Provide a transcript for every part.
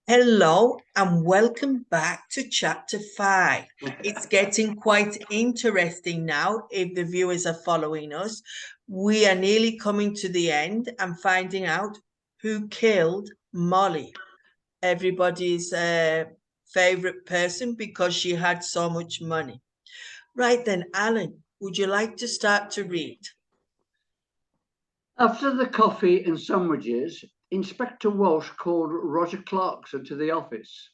Hello and welcome back to chapter 5. It's getting quite interesting now if the viewers are following us. We are nearly coming to the end and finding out who killed Molly, everybody's favorite person because she had so much money. Right then, Alan, would you like to start to read? After the coffee and sandwiches, Inspector Walsh called Roger Clarkson to the office.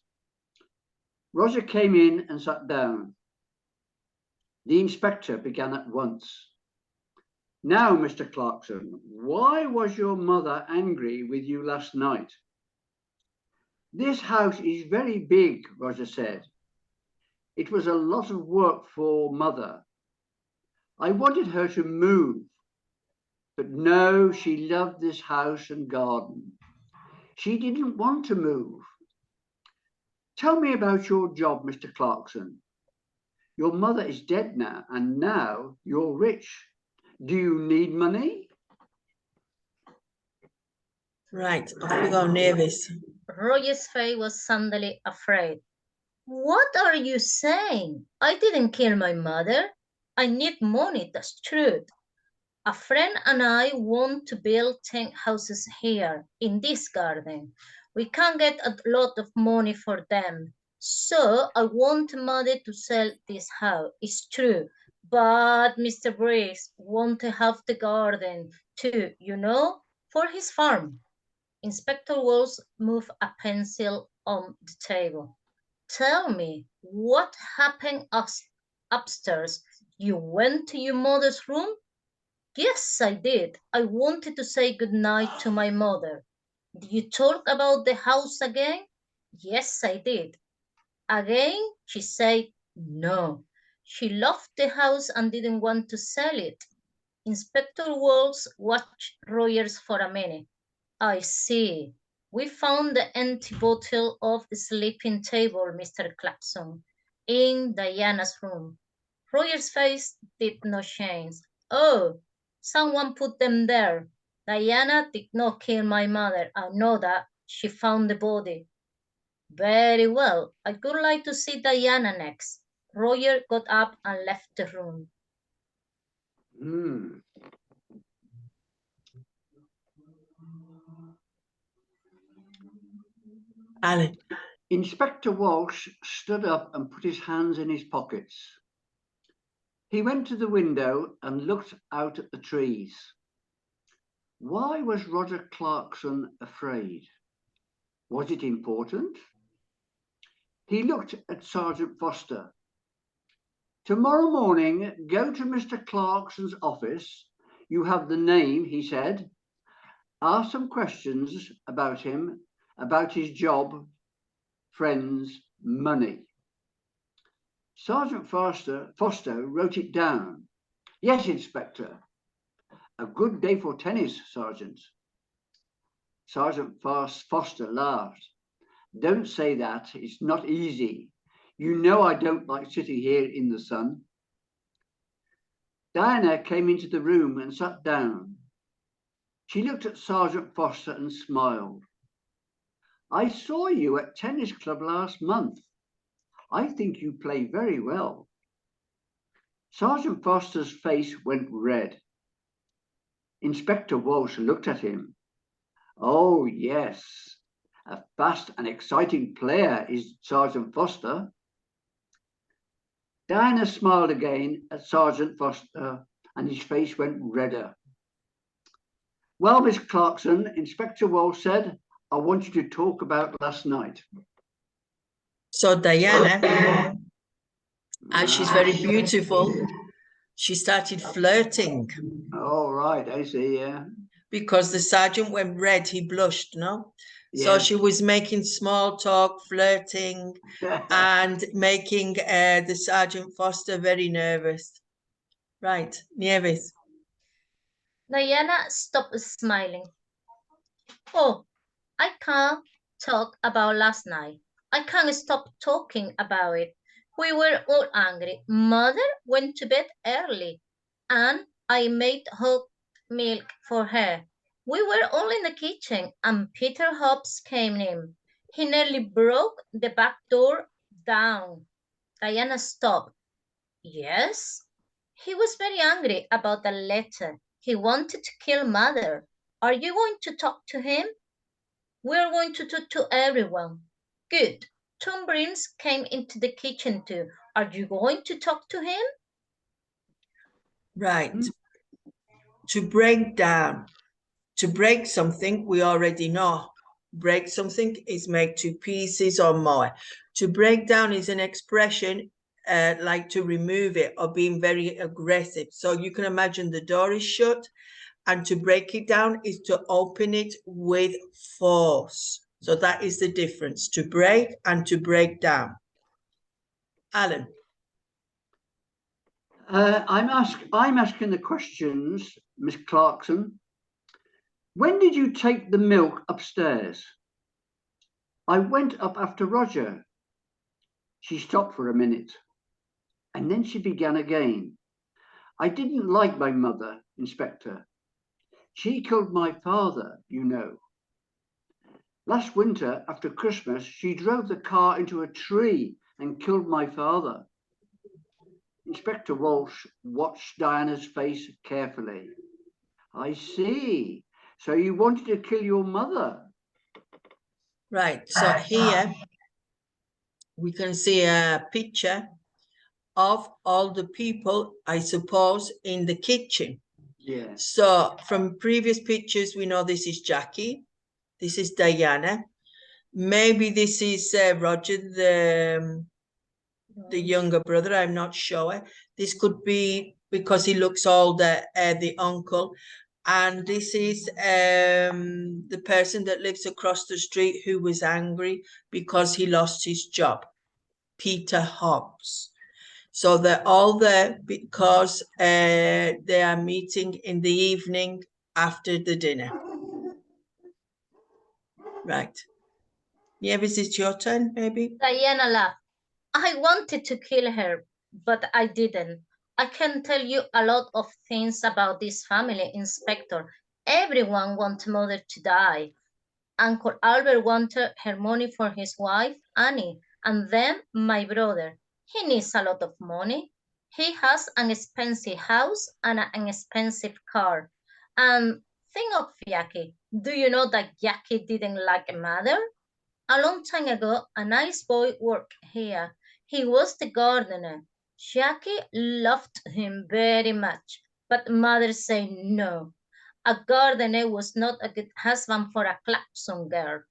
Roger came in and sat down. The inspector began at once. Now, Mr. Clarkson, why was your mother angry with you last night? This house is very big, Roger said. It was a lot of work for Mother. I wanted her to move, but no, she loved this house and garden. She didn't want to move. Tell me about your job, Mr. Clarkson. Your mother is dead now, and now you're rich. Do you need money? Right, off we go, Nieves. Roger's face was suddenly afraid. What are you saying? I didn't kill my mother. I need money, that's true. A friend and I want to build 10 houses here in this garden. We can get a lot of money for them. So I want Mother to sell this house. It's true. But Mr. Briggs want to have the garden too, for his farm. Inspector Walls moved a pencil on the table. Tell me, what happened upstairs? You went to your mother's room? Yes, I did. I wanted to say good night to my mother. Did you talk about the house again? Yes, I did. Again, she said no. She loved the house and didn't want to sell it. Inspector Walls watched Rogers for a minute. I see. We found the empty bottle of the sleeping table, Mr. Clarkson, in Diana's room. Roger's face did not change. Oh, someone put them there. Diana did not kill my mother. I know that. She found the body. Very well. I would like to see Diana next. Roger got up and left the room. Alan. Inspector Walsh stood up and put his hands in his pockets. He went to the window and looked out at the trees. Why was Roger Clarkson afraid? Was it important? He looked at Sergeant Foster. Tomorrow morning, go to Mr. Clarkson's office. You have the name, he said. Ask some questions about him, about his job, friends, money. Sergeant Foster wrote it down. Yes, Inspector. A good day for tennis, Sergeant. Sergeant Foster laughed. Don't say that. It's not easy. You know I don't like sitting here in the sun. Diana came into the room and sat down. She looked at Sergeant Foster and smiled. I saw you at tennis club last month. I think you play very well. Sergeant Foster's face went red. Inspector Walsh looked at him. Oh, yes. A fast and exciting player is Sergeant Foster. Diana smiled again at Sergeant Foster and his face went redder. Well, Miss Clarkson, Inspector Walsh said, I want you to talk about last night. So Diana, as she's very beautiful, she started flirting. Oh, right, I see, yeah. Because the sergeant went red, he blushed, no? Yeah. So she was making small talk, flirting, and making the Sergeant Foster very nervous. Right, Nieves. Diana stopped smiling. Oh, I can't talk about last night. I can't stop talking about it. We were all angry. Mother went to bed early, and I made hot milk for her. We were all in the kitchen, and Peter Hobbs came in. He nearly broke the back door down. Diana stopped. Yes? He was very angry about the letter. He wanted to kill Mother. Are you going to talk to him? We're going to talk to everyone. Good. Tom Brins came into the kitchen too. Are you going to talk to him? Right. To break down. To break something, we already know. Break something is make to pieces or more. To break down is an expression like to remove it or being very aggressive. So you can imagine the door is shut, and to break it down is to open it with force. So that is the difference, to break and to break down. Alan. I'm asking the questions, Miss Clarkson. When did you take the milk upstairs? I went up after Roger. She stopped for a minute, and then she began again. I didn't like my mother, Inspector. She killed my father, you know. Last winter, after Christmas, she drove the car into a tree and killed my father. Inspector Walsh watched Diana's face carefully. I see. So you wanted to kill your mother? Right, so here we can see a picture of all the people, I suppose, in the kitchen. Yeah. So from previous pictures, we know this is Jackie. This is Diana. Maybe this is Roger, the younger brother. I'm not sure. This could be because he looks older, the uncle. And this is the person that lives across the street who was angry because he lost his job, Peter Hobbs. So they're all there because they are meeting in the evening after the dinner. Right. Nieves, it's your turn, maybe? Diana laughed. I wanted to kill her, but I didn't. I can tell you a lot of things about this family, Inspector. Everyone wants Mother to die. Uncle Albert wanted her money for his wife, Annie, and then my brother. He needs a lot of money. He has an expensive house and an expensive car. And think of Jackie. Do you know that Jackie didn't like Mother? A long time ago, a nice boy worked here. He was the gardener. Jackie loved him very much, but Mother said no. A gardener was not a good husband for a Clarkson girl.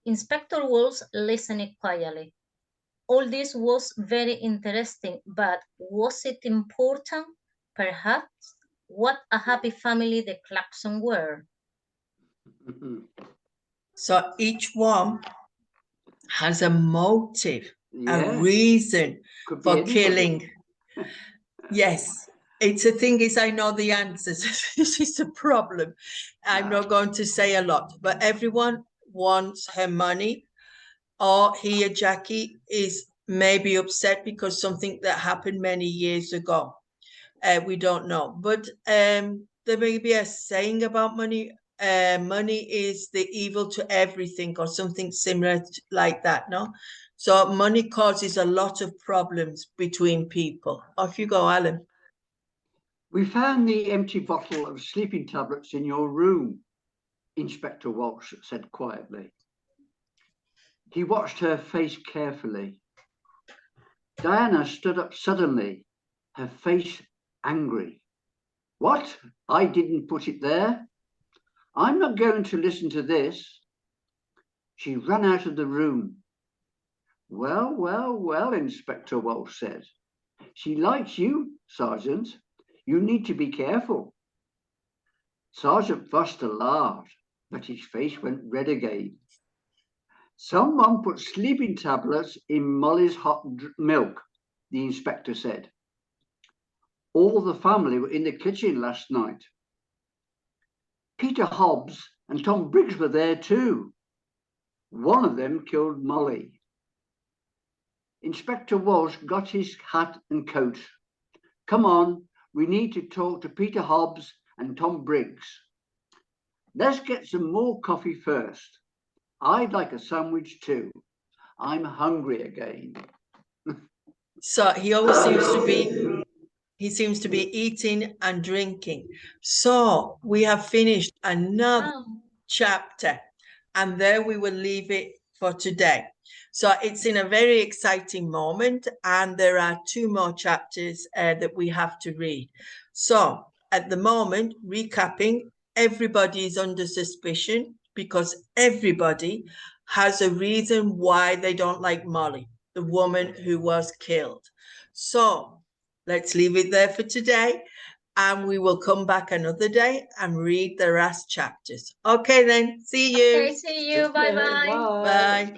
Inspector Wolves listened quietly. All this was very interesting, but was it important? Perhaps. What a happy family the Clarkson were. So each one has a motive, Yeah. a reason Could be for anybody. killing. Yes. It's the thing is, I know the answers. This is the problem. I'm not going to say a lot, but everyone wants her money. Or here, Jackie is maybe upset because something that happened many years ago. We don't know. But there may be a saying about money. Money is the evil to everything, or something similar like that, no? So money causes a lot of problems between people. Off you go, Alan. We found the empty bottle of sleeping tablets in your room, Inspector Walsh said quietly. He watched her face carefully. Diana stood up suddenly, her face angry. What? I didn't put it there. I'm not going to listen to this. She ran out of the room. Well, Inspector Walsh said. She likes you, Sergeant. You need to be careful. Sergeant Foster laughed, but his face went red again. Someone put sleeping tablets in Molly's hot milk, the inspector said. All the family were in the kitchen last night. Peter Hobbs and Tom Briggs were there too. One of them killed Molly. Inspector Walsh got his hat and coat. Come on, we need to talk to Peter Hobbs and Tom Briggs. Let's get some more coffee first. I'd like a sandwich too. I'm hungry again. So he always seems to be, he seems to be eating and drinking. So we have finished another chapter, and there we will leave it for today. So it's in a very exciting moment, and there are 2 more chapters that we have to read. So at the moment, recapping, everybody is under suspicion because everybody has a reason why they don't like Molly, the woman who was killed. So let's leave it there for today, and we will come back another day and read the last chapters. Okay then, see you. Okay, see you. Bye-bye. Bye. Bye.